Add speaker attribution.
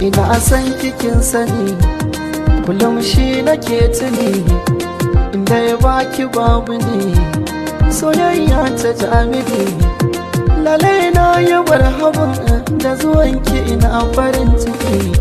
Speaker 1: ina san kikin sani kullum shi nake tuni inda ya baki babu ne soyayya ta jami'i lalai na yi barhaban da zuwanki ina farin ciki